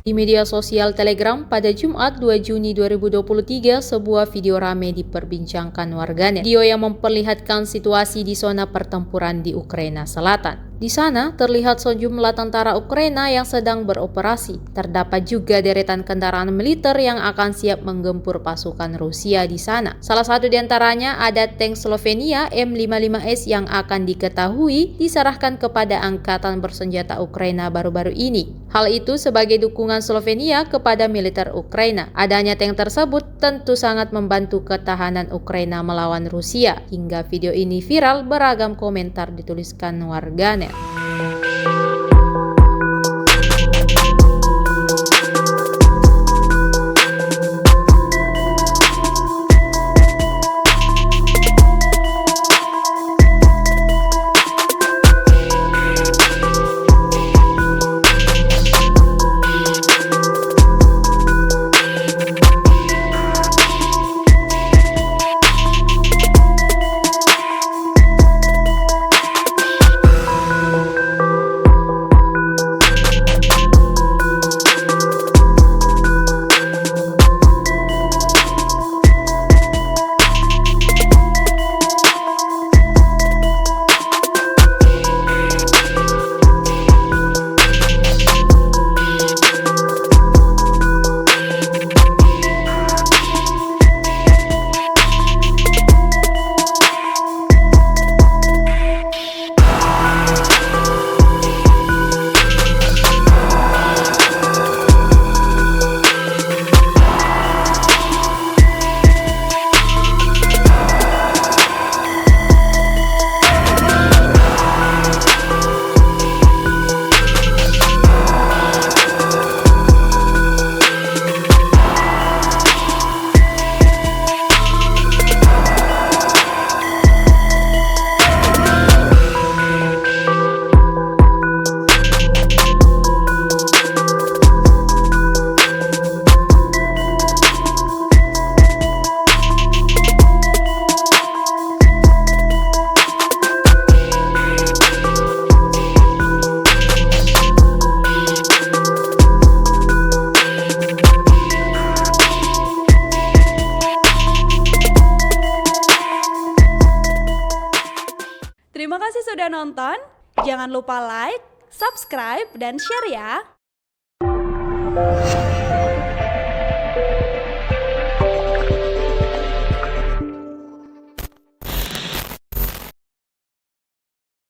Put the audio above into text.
Di media sosial Telegram pada Jumat 2 Juni 2023, sebuah video rame diperbincangkan warganet. Video yang memperlihatkan situasi di zona pertempuran di Ukraina Selatan. Di sana terlihat sejumlah tentara Ukraina yang sedang beroperasi. Terdapat juga deretan kendaraan militer yang akan siap menggempur pasukan Rusia di sana. Salah satu di antaranya ada tank Slovenia M55S yang akan diketahui diserahkan kepada angkatan bersenjata Ukraina baru-baru ini. Hal itu sebagai dukungan Slovenia kepada militer Ukraina. Adanya tank tersebut tentu sangat membantu ketahanan Ukraina melawan Rusia. Hingga video ini viral, beragam komentar dituliskan warganet. Terima kasih sudah nonton. Jangan lupa like, subscribe, dan share ya.